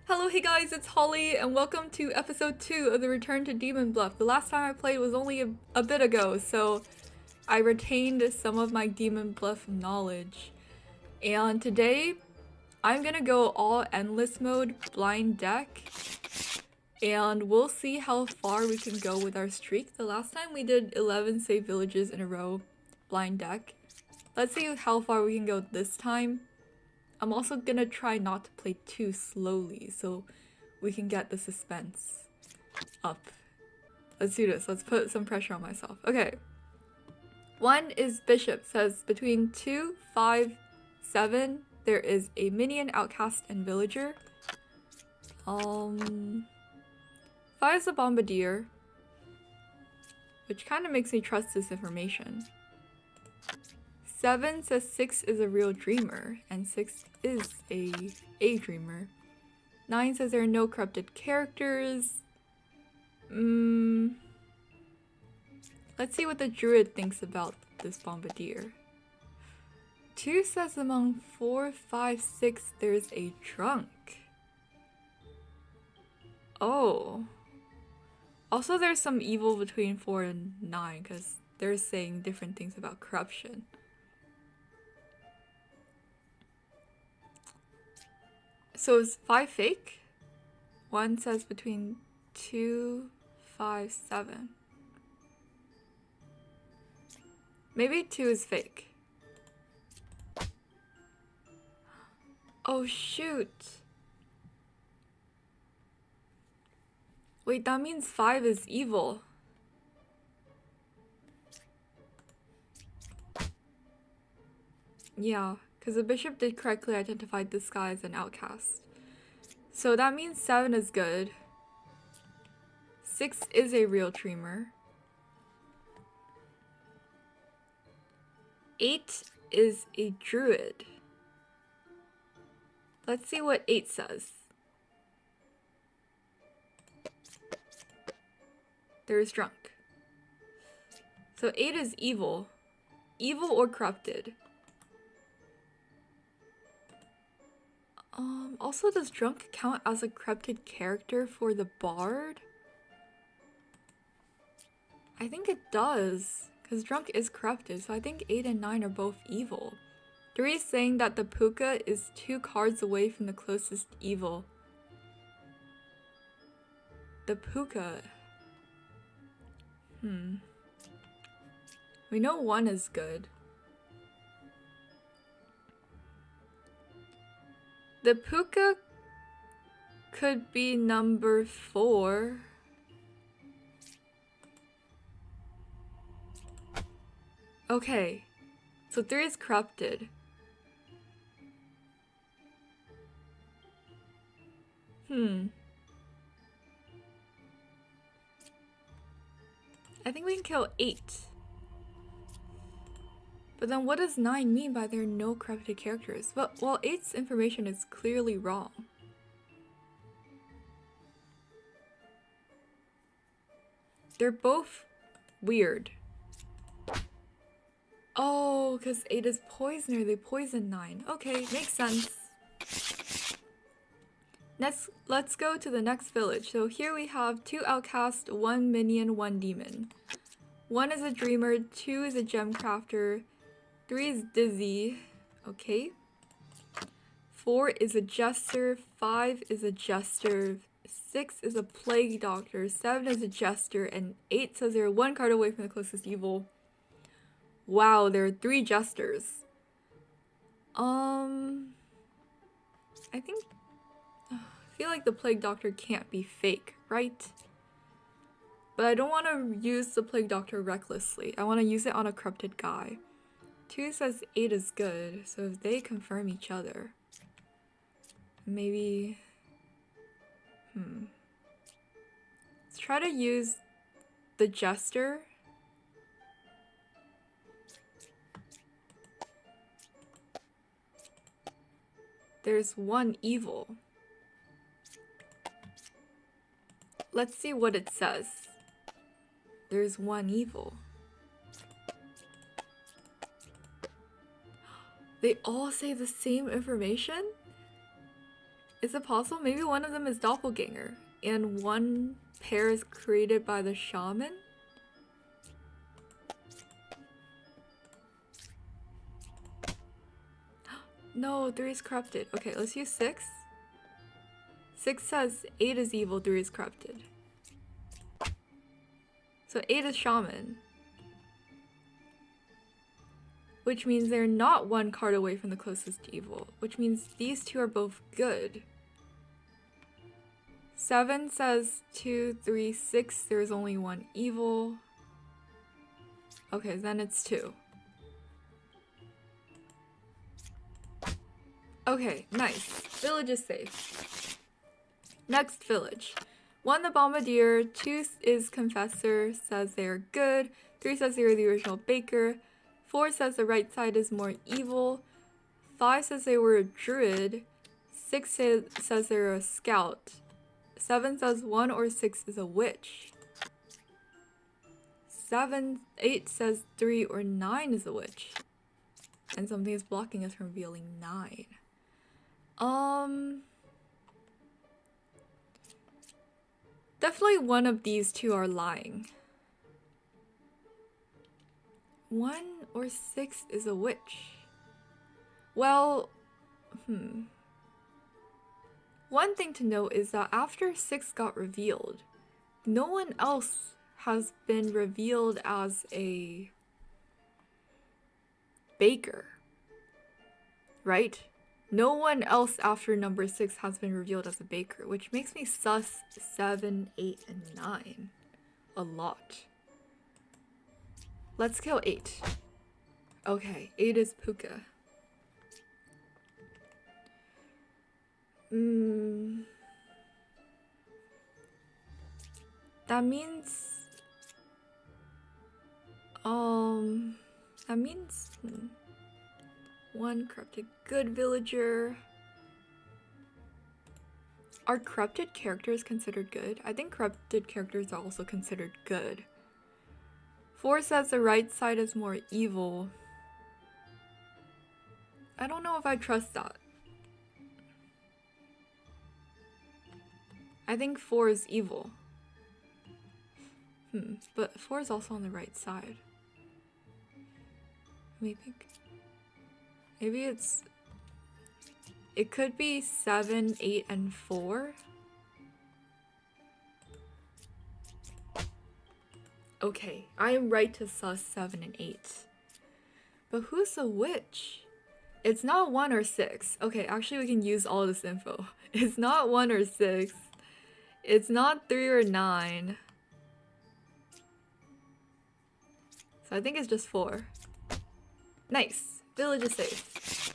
Hello, hey guys, it's Holly, and welcome to episode 2 of the Return to Demon Bluff. The last time I played was only a bit ago, so I retained some of my Demon Bluff knowledge. And today, I'm gonna go all endless mode, blind deck, and we'll see how far we can go with our streak. The last time we did 11 save villages in a row, blind deck. Let's see how far we can go this time. I'm also gonna try not to play too slowly so we can get the suspense up. Let's do this. Let's put some pressure on myself. Okay. 1 is Bishop. Says between 2, 5, 7, there is a minion, outcast, and villager. 5 is a Bombardier, which kind of makes me trust this information. 7 says 6 is a real dreamer, and 6 is a dreamer. 9 says there are no corrupted characters. Let's see what the druid thinks about this Bombardier. 2 says among 4, 5, 6 there's a drunk. Oh. Also there's some evil between 4 and 9 because they're saying different things about corruption. So is 5 fake? 1 says between 2, 5, 7. Maybe 2 is fake. Oh shoot. Wait, that means 5 is evil. Yeah. Because the bishop did correctly identify this guy as an outcast. So that means 7 is good. 6 is a real dreamer. 8 is a druid. Let's see what 8 says. There's drunk. So 8 is evil. Evil or corrupted. Also, does drunk count as a corrupted character for the bard? I think it does, because drunk is corrupted, so I think 8 and 9 are both evil. 3 is saying that the puka is 2 cards away from the closest evil. The puka. We know 1 is good. The puka could be number 4. Okay, so 3 is corrupted. I think we can kill 8. But then what does 9 mean by there are no corrupted characters? Well, 8's information is clearly wrong. They're both weird. Oh, because 8 is poisoner, they poison 9. Okay, makes sense. Next, let's go to the next village. So here we have 2 outcasts, 1 minion, 1 demon. 1 is a dreamer, 2 is a gem crafter, 3 is dizzy. Okay. 4 is a jester, 5 is a jester, 6 is a plague doctor, 7 is a jester, and 8 says they're 1 card away from the closest evil. Wow, there are 3 jesters. I feel like the plague doctor can't be fake, right? But I don't want to use the plague doctor recklessly. I want to use it on a corrupted guy. 2 says 8 is good, so if they confirm each other, maybe... Let's try to use the jester. There's 1 evil. Let's see what it says. There's 1 evil. They all say the same information? Is it possible? Maybe one of them is doppelganger, and one pair is created by the shaman? No, 3 is corrupted. Okay, let's use 6. 6 says 8 is evil, 3 is corrupted. So 8 is shaman. Which means they're not one card away from the closest evil. Which means these two are both good. 7 says 2, 3, 6, there's only one evil. Okay, then it's 2. Okay, nice. Village is safe. Next village. 1 the Bombardier, 2 is Confessor, says they are good, 3 says they are the original Baker, 4 says the right side is more evil, 5 says they were a druid, 6 says they're a scout, 7 says 1 or 6 is a witch, 8 says 3 or 9 is a witch, and something is blocking us from revealing 9. Definitely one of these two are lying. 1 or 6 is a witch. Well, one thing to note is that after 6 got revealed, no one else has been revealed as a baker, right? No one else after number 6 has been revealed as a baker, which makes me sus 7, 8, and 9 a lot. Let's kill 8. Okay, 8 is Puka. That means... That means... 1 corrupted good villager. Are corrupted characters considered good? I think corrupted characters are also considered good. 4 says the right side is more evil. I don't know if I trust that. I think 4 is evil. But 4 is also on the right side. Let me think. Maybe it's... It could be 7, 8, and 4. Okay, I am right to sus 7 and 8. But who's the witch? It's not 1 or 6. Okay, actually we can use all this info. It's not 1 or 6. It's not 3 or 9. So I think it's just 4. Nice. Village is safe.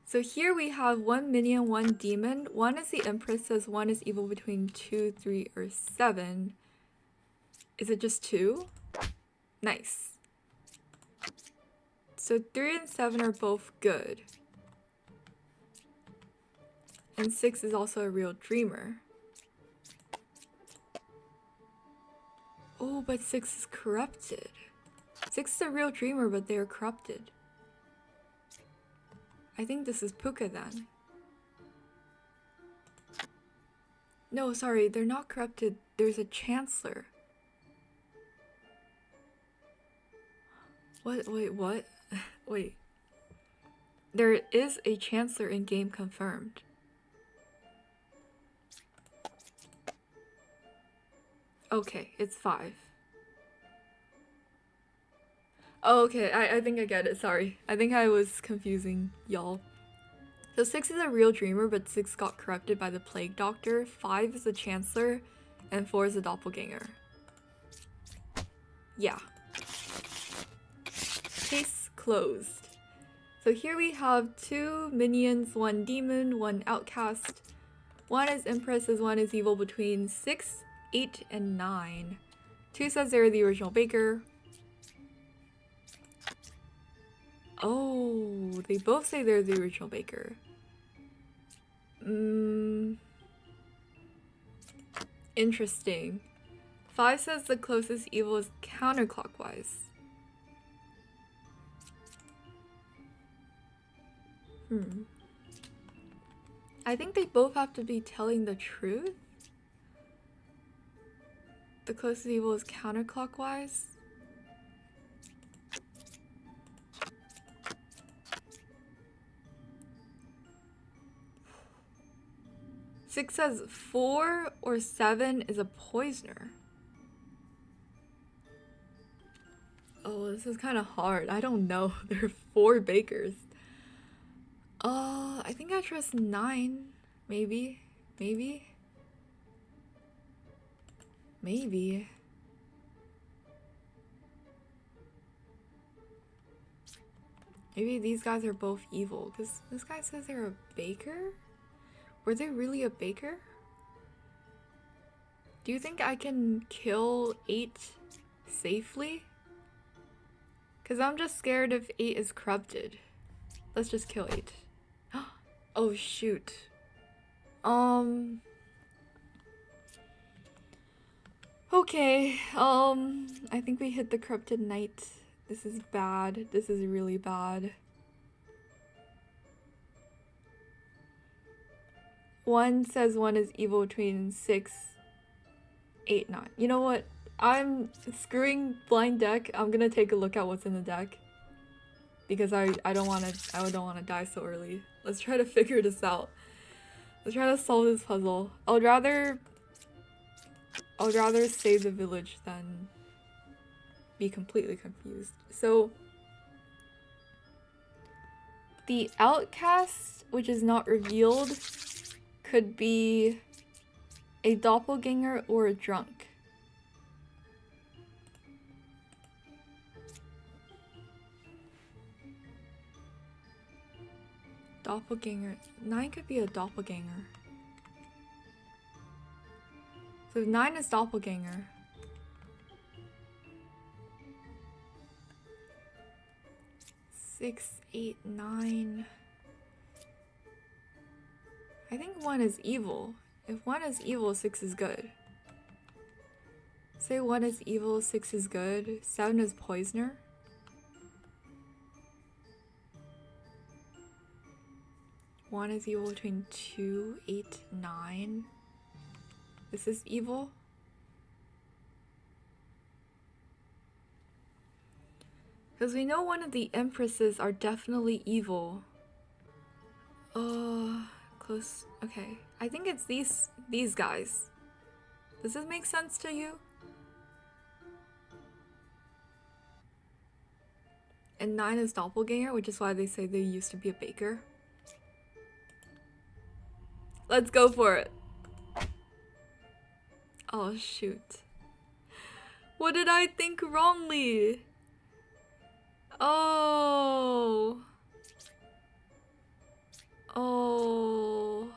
So here we have 1 minion, 1 demon. 1 is the Empress, says 1 is evil between 2, 3, or 7. Is it just 2? Nice. So 3 and 7 are both good. And 6 is also a real dreamer. Oh, but 6 is corrupted. 6 is a real dreamer, but they are corrupted. I think this is Puka then. No, sorry, they're not corrupted. There's a Chancellor. What? Wait, what? Wait. There is a Chancellor in game confirmed. Okay, it's 5. Oh, okay, I think I get it, sorry. I think I was confusing y'all. So 6 is a real dreamer, but 6 got corrupted by the Plague Doctor, 5 is a Chancellor, and 4 is a doppelganger. Yeah. Case closed. So here we have 2 minions, 1 demon, 1 outcast. 1 is Empress, as 1 is evil between 6, 8, and 9. 2 says they're the original baker. Oh, they both say they're the original baker. Interesting. 5 says the closest evil is counterclockwise. I think they both have to be telling the truth. The closest evil is counterclockwise. Six says 4 or 7 is a poisoner. Oh, this is kind of hard. I don't know. There are 4 bakers. I think I trust 9. Maybe. Maybe. Maybe. Maybe these guys are both evil. Because this guy says they're a baker? Were they really a baker? Do you think I can kill 8 safely? Because I'm just scared if 8 is corrupted. Let's just kill 8. Oh shoot. Okay, I think we hit the corrupted knight. This is bad. This is really bad. 1 says 1 is evil between 6, 8, 9. You know what? I'm screwing blind deck. I'm gonna take a look at what's in the deck. Because I don't wanna die so early. Let's try to figure this out. Let's try to solve this puzzle. I'd rather save the village than be completely confused. So the outcast, which is not revealed, could be a doppelganger or a drunk. Doppelganger. 9 could be a doppelganger. So 9 is doppelganger. Six, 8, 9. I think 1 is evil. If 1 is evil, 6 is good. Say 1 is evil, 6 is good. 7 is poisoner. One is evil between 2, 8, 9. This is evil. Because we know one of the empresses are definitely evil. Close. Okay. I think it's these guys. Does this make sense to you? And 9 is doppelganger, which is why they say they used to be a baker. Let's go for it. Oh, shoot. What did I think wrongly? Oh. Oh.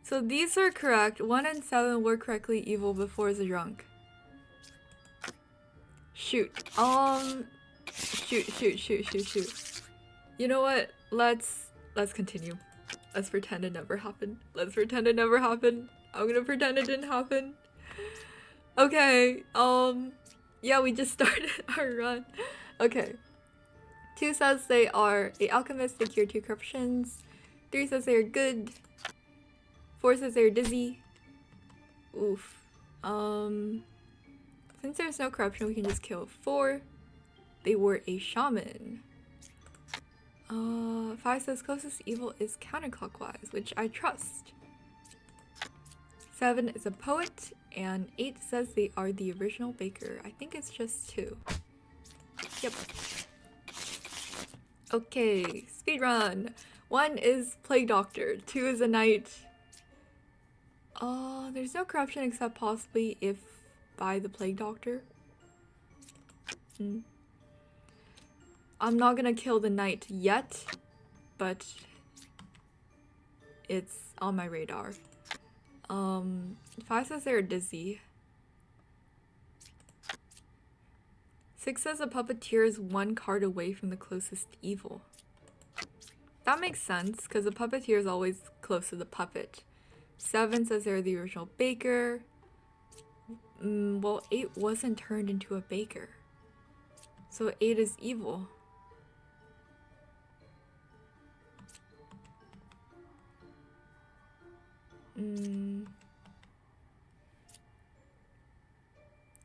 So these are correct. 1 and 7 were correctly evil before the drunk. Shoot. Shoot. You know what? Let's continue. Let's pretend it never happened. Let's pretend it never happened. I'm gonna pretend it didn't happen. Okay, yeah, we just started our run. Okay. 2 says they are a alchemist, they cure 2 corruptions. 3 says they are good. 4 says they're dizzy. Oof. Since there's no corruption, we can just kill 4. They were a shaman. 5 says closest evil is counterclockwise, which I trust. 7 is a poet, and 8 says they are the original baker. I think it's just 2. Yep. Okay, speedrun. 1 is plague doctor, 2 is a knight. There's no corruption except possibly if by the plague doctor. I'm not gonna kill the knight yet, but it's on my radar. 5 says they're dizzy. 6 says a puppeteer is 1 card away from the closest evil. That makes sense, because the puppeteer is always close to the puppet. 7 says they're the original baker. Well, 8 wasn't turned into a baker. So 8 is evil.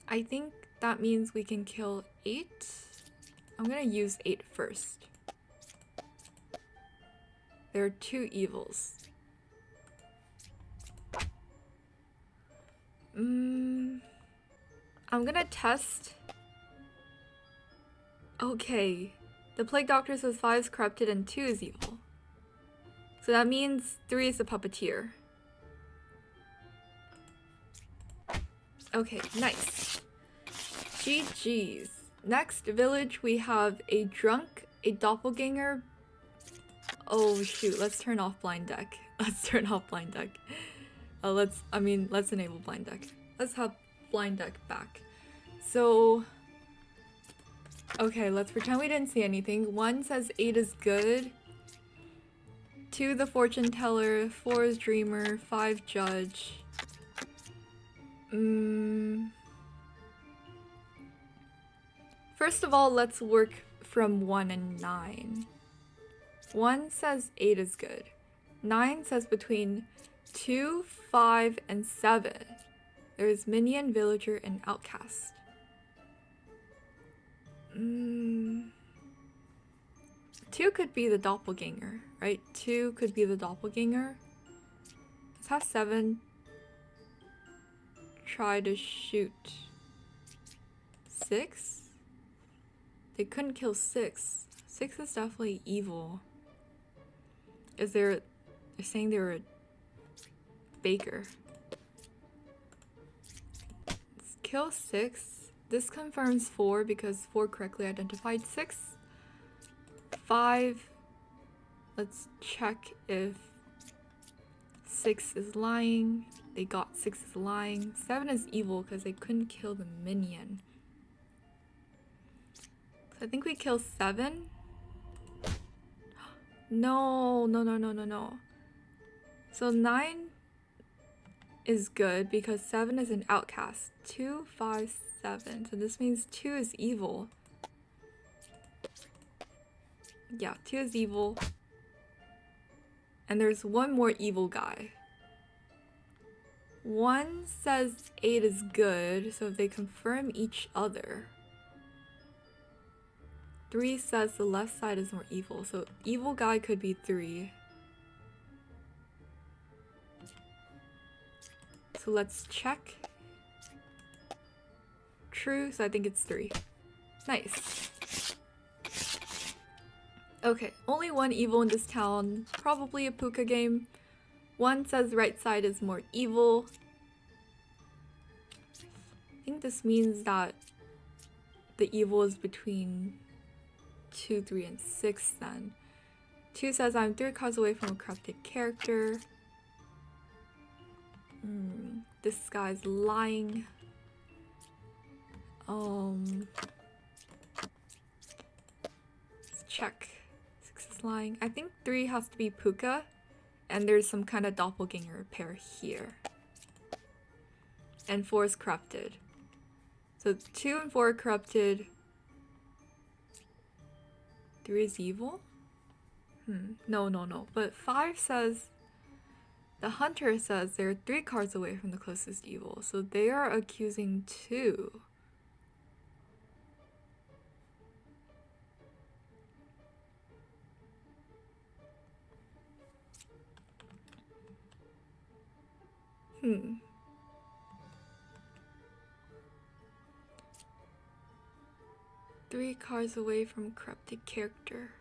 I think that means we can kill 8. I'm gonna use 8 first. There are 2 evils. I'm gonna test. Okay. The Plague Doctor says 5 is corrupted and 2 is evil. So that means 3 is the puppeteer. Okay, nice. GG's. Next village we have a drunk, a doppelganger. Oh shoot, let's turn off blind deck. Let's turn off blind deck. Let's enable blind deck. Let's have blind deck back. So, okay, let's pretend we didn't see anything. 1 says 8 is good. 2 the fortune teller, 4 is dreamer, 5 judge. First of all, let's work from 1 and 9. 1 says 8 is good. 9 says between 2, 5, and 7. There is minion, villager, and outcast. 2 could be the doppelganger, right? 2 could be the doppelganger. Let's have 7 try to shoot 6. They couldn't kill 6. 6 is definitely evil. They're saying they were a baker. Let's kill 6. This confirms 4 because 4 correctly identified 6. 5. Let's check if 6 is lying. They got 6 is lying. 7 is evil because they couldn't kill the minion. So I think we kill 7. No. So 9 is good because 7 is an outcast. 2, 5, 7. So this means 2 is evil. Yeah, 2 is evil. And there's one more evil guy. 1 says 8 is good, so they confirm each other. 3 says the left side is more evil, so evil guy could be 3. So let's check. True, so I think it's 3. Nice. Okay, only 1 evil in this town, probably a puka game. 1 says right side is more evil. I think this means that the evil is between 2, 3, and 6 then. 2 says I'm 3 cards away from a corrupted character. This guy's lying. Let's check. 6 is lying. I think 3 has to be puka. And there's some kind of doppelganger pair here. And 4 is corrupted. So 2 and 4 are corrupted. 3 is evil? No. But 5 says... The hunter says they're 3 cards away from the closest evil. So they are accusing 2. Three cards away from corrupted character.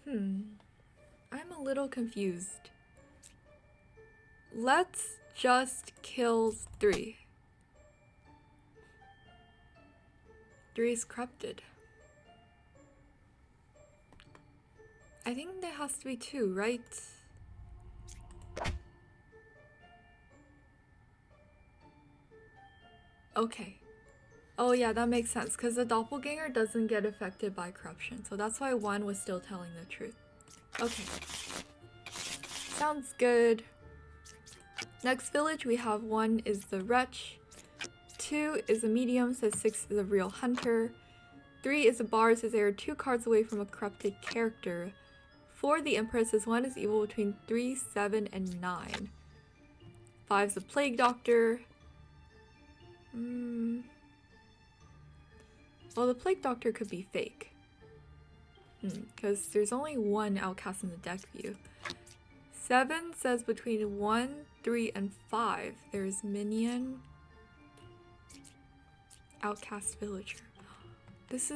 I'm a little confused. Let's just kill 3. 3 is corrupted. I think there has to be 2, right? Okay. Oh yeah, that makes sense, because the doppelganger doesn't get affected by corruption, so that's why 1 was still telling the truth. Okay. Sounds good. Next village we have 1 is the wretch, 2 is a medium, says 6 is a real hunter, 3 is a bar, says they are 2 cards away from a corrupted character. 4, the Empress, says 1 is evil between 3, 7, and 9. 5 is the Plague Doctor. Well, the Plague Doctor could be fake. Because there's only one outcast in the deck view. 7 says between 1, 3, and 5. There's Minion. Outcast Villager. This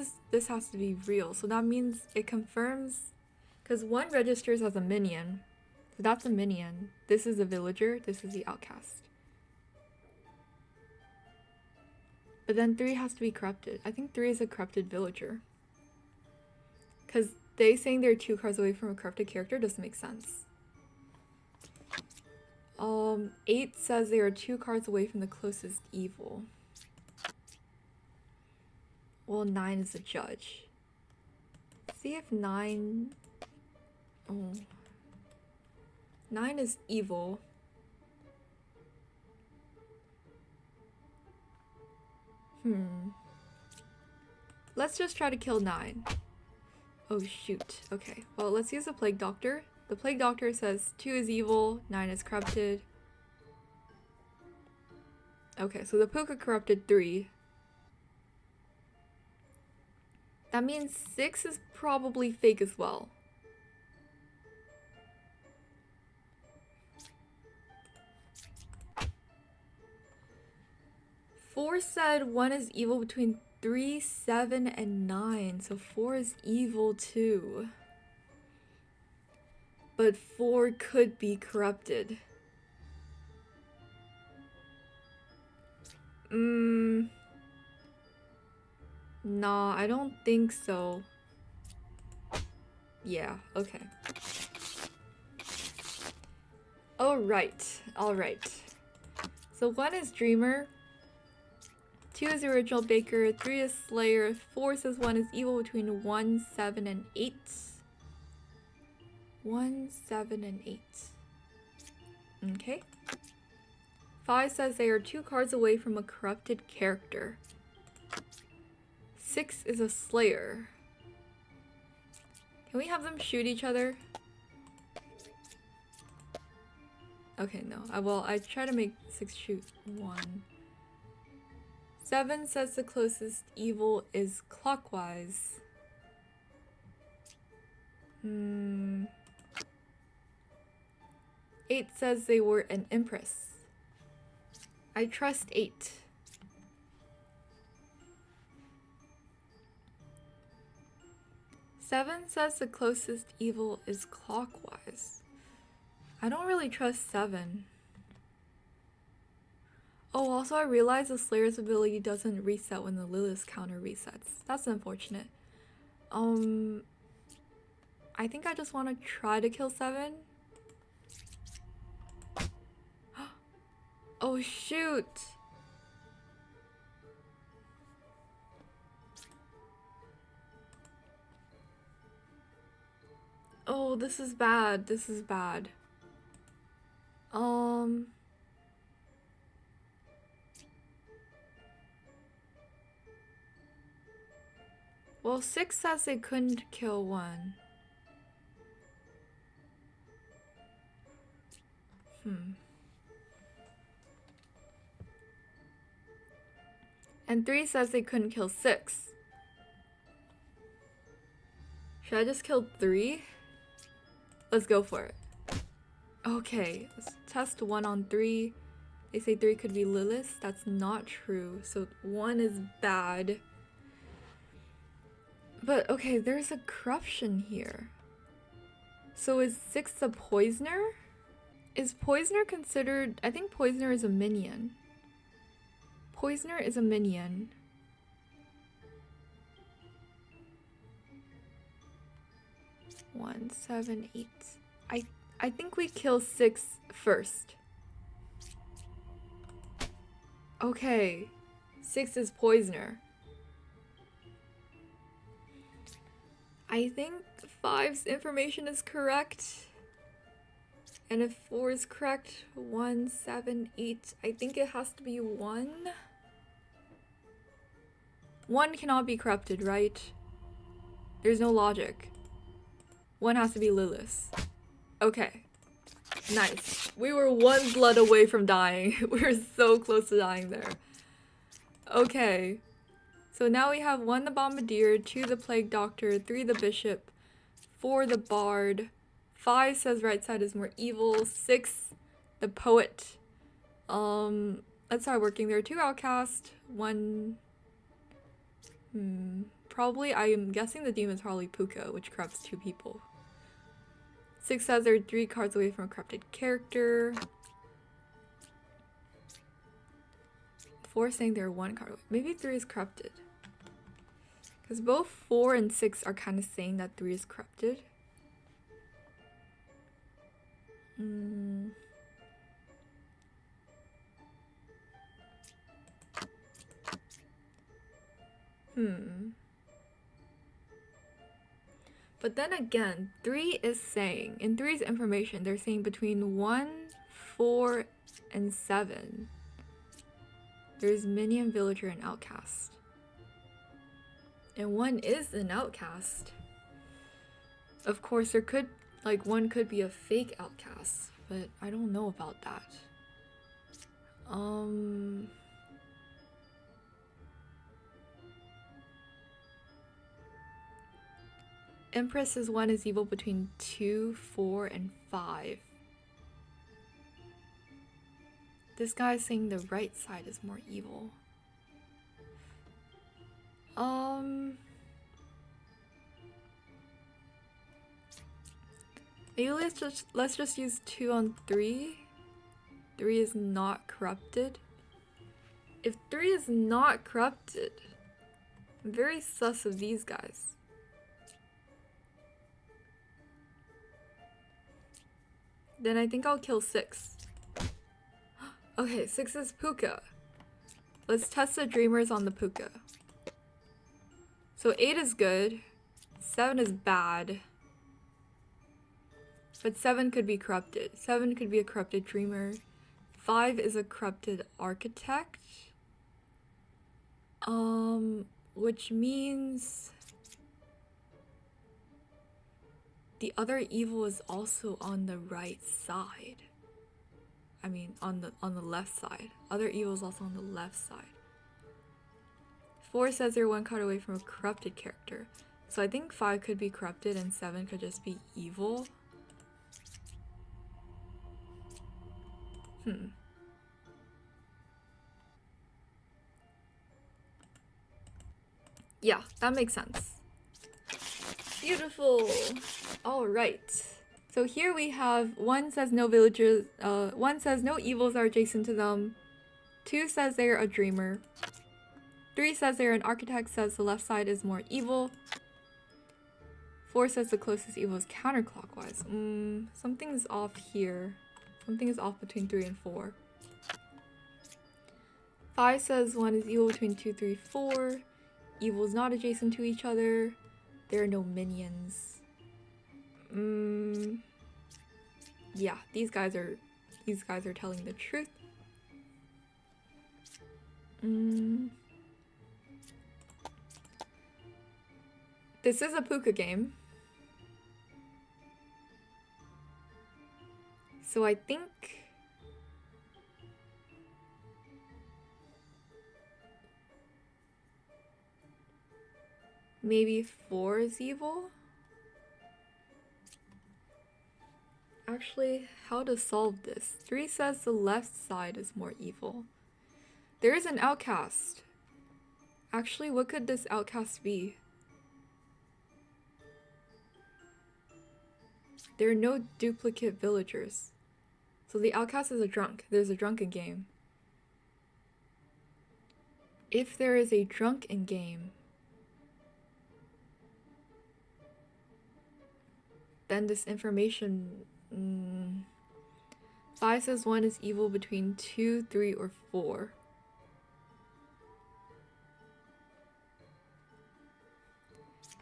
has to be real. So that means it confirms, because 1 registers as a minion. So that's a minion. This is a villager. This is the outcast. But then 3 has to be corrupted. I think 3 is a corrupted villager. Because they saying they're 2 cards away from a corrupted character doesn't make sense. 8 says they are 2 cards away from the closest evil. Well, 9 is a judge. See if 9... Oh. 9 is evil. Let's just try to kill 9. Oh shoot. Okay. Well, let's use the Plague Doctor. The Plague Doctor says 2 is evil, 9 is corrupted. Okay, so the Puka corrupted 3. That means 6 is probably fake as well. Four said 1 is evil between 3, 7, and 9. So 4 is evil too. But 4 could be corrupted. Nah, I don't think so. Yeah, okay. Alright. So 1 is Dreamer. 2 is the original Baker. 3 is Slayer. 4 says 1 is evil between 1, 7, and 8. 1, 7, and 8. Okay. 5 says they are 2 cards away from a corrupted character. 6 is a Slayer. Can we have them shoot each other? Okay, no. I try to make 6 shoot 1. 7 says the closest evil is clockwise. 8 says they were an Empress. I trust 8. Seven says the closest evil is clockwise. I don't really trust 7. Oh, also I realized the Slayer's ability doesn't reset when the Lilith's counter resets. That's unfortunate. I think I just want to try to kill 7. Oh shoot! Oh, this is bad. This is bad. Well, 6 says they couldn't kill 1. And 3 says they couldn't kill 6. Should I just kill 3? Let's go for it. Okay, let's test 1 on 3. They say 3 could be Lilith. That's not true. So 1 is bad. But okay, there's a corruption here. So is 6 a Poisoner? Is Poisoner considered... I think Poisoner is a minion. Poisoner is a minion. One, 7, 8. I think we kill 6 first. Okay. 6 is Poisoner. I think 5's information is correct. And if 4 is correct, 1, 7, 8. I think it has to be 1. 1 cannot be corrupted, right? There's no logic. 1 has to be Lilith. Okay. Nice. We were 1 blood away from dying. We were so close to dying there. Okay. So now we have 1 the Bombardier, 2 the Plague Doctor, 3 the Bishop, 4 the Bard, 5 says right side is more evil, 6 the Poet. Let's start working. There are 2 Outcasts, 1... Probably, I am guessing the demon's probably Puka, which corrupts 2 people. 6 says they're 3 cards away from a corrupted character. 4 saying they're 1 card away. Maybe 3 is corrupted. Because both 4 and 6 are kind of saying that 3 is corrupted. But then again, 3 is saying, in 3's information, they're saying between 1, 4, and 7. There's minion, villager, and outcast. And 1 is an outcast. Of course, there could, like, 1 could be a fake outcast, but I don't know about that. Empress is 1 is evil between 2, 4, and 5. This guy's saying the right side is more evil. Maybe let's just use 2 on 3. 3 is not corrupted. If 3 is not corrupted, I'm very sus of these guys. Then I think I'll kill 6. Okay, 6 is Puka. Let's test the dreamers on the Puka. So 8 is good. 7 is bad. But 7 could be corrupted. 7 could be a corrupted dreamer. 5 is a corrupted architect. Which means the other evil is also on the right side. I mean, on the left side. Other evil is also on the left side. 4 says they're 1 card away from a corrupted character. So I think 5 could be corrupted and 7 could just be evil. Yeah, that makes sense. Beautiful. All right. So here we have 1 says no villagers, 1 says no evils are adjacent to them. 2 says they're a dreamer. 3 says they're an architect, says the left side is more evil. 4 says the closest evil is counterclockwise. Something's off here. Something is off between 3 and 4. 5 says 1 is evil between 2, 3, 4. Evil is not adjacent to each other. There are no minions. Yeah, these guys are telling the truth. This is a Puka game. So I think maybe 4 is evil? Actually, how to solve this? 3 says the left side is more evil. There is an outcast. Actually, what could this outcast be? There are no duplicate villagers. So the outcast is a drunk. There's a drunken game. If there is a drunken game, then this information... 5 says 1 is evil between 2, 3, or 4.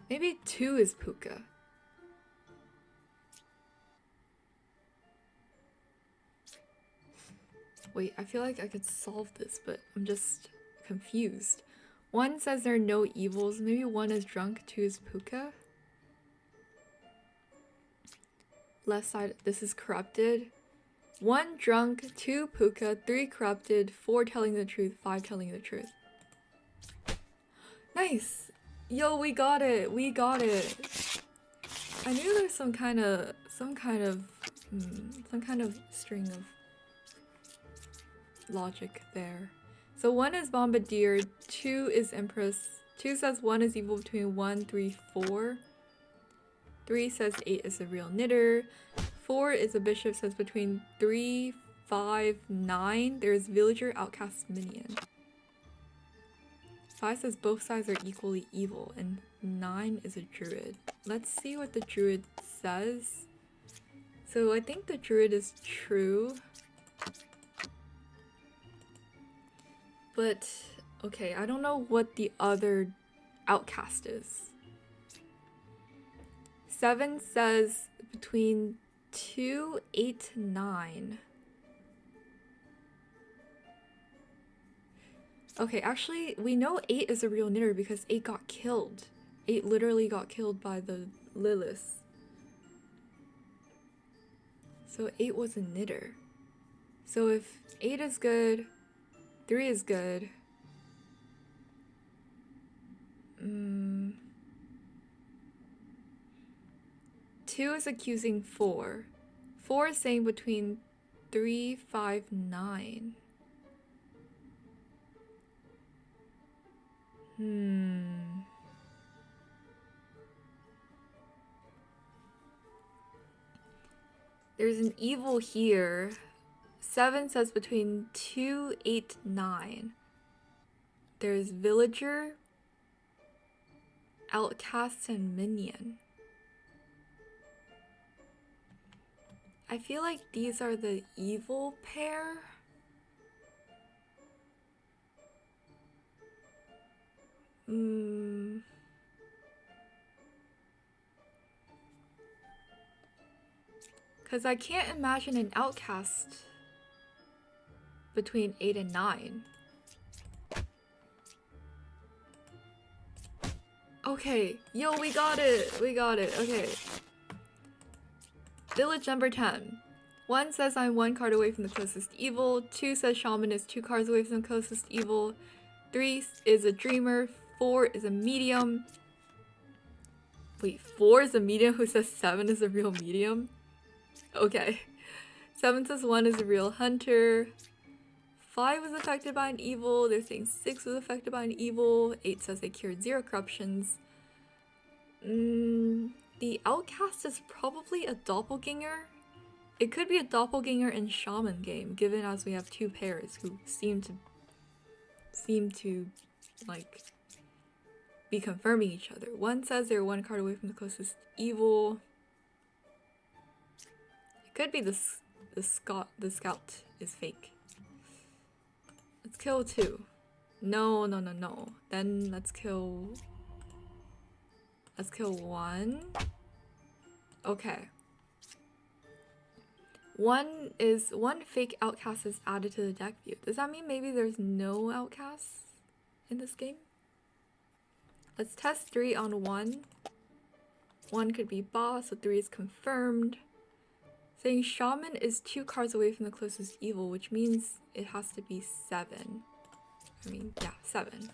Maybe 2 is Puka. Wait, I feel like I could solve this, but I'm just confused. 1 says there are no evils. Maybe 1 is drunk, 2 is puka. Left side, this is corrupted. 1 drunk, 2 puka, 3 corrupted, 4 telling the truth, 5 telling the truth. Nice! Yo, we got it! We got it! I knew there's some kind of string of logic there. So 1 is Bombardier, 2 is Empress, 2 says 1 is evil between 1, 3, 4. 3 says 8 is a real knitter. 4 is a bishop, says between 3, 5, 9. There's villager, outcast, minion. 5 says both sides are equally evil, and 9 is a druid. Let's see what the druid says. So I think the druid is true. But, okay, I don't know what the other outcast is. 7 says between 2, 8, 9. Okay, actually, we know 8 is a real knitter because 8 got killed. 8 literally got killed by the Lilith. So 8 was a knitter. So if 8 is good, 3 is good. 2 is accusing 4. 4 is saying between 3, 5, 9. There's an evil here. 7 says between 2, 8, 9. There's villager, outcast, and minion. I feel like these are the evil pair. Because I can't imagine an outcast between 8 and 9. Okay, yo, we got it! We got it, okay. Village number 10. 1 says I'm 1 card away from the closest evil. 2 says shaman is 2 cards away from the closest evil. 3 is a dreamer. 4 is a medium. Wait, 4 is a medium who says 7 is a real medium? Okay. 7 says 1 is a real hunter. 5 was affected by an evil. They're saying 6 was affected by an evil. 8 says they cured 0 corruptions. The outcast is probably a doppelganger. It could be a doppelganger in shaman game, given as we have 2 pairs who seem to like be confirming each other. 1 says they're 1 card away from the closest evil. It could be the scout is fake. Let's kill 2. No. Then let's kill 1. Okay. 1 fake outcast is added to the deck view. Does that mean maybe there's no outcasts in this game? Let's test 3 on 1. 1 could be boss, so 3 is confirmed. Saying shaman is 2 cards away from the closest evil, which means it has to be 7. I mean, yeah, 7.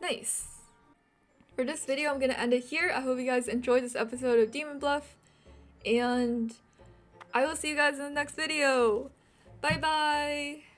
Nice. For this video, I'm gonna end it here. I hope you guys enjoyed this episode of Demon Bluff, and I will see you guys in the next video. Bye bye!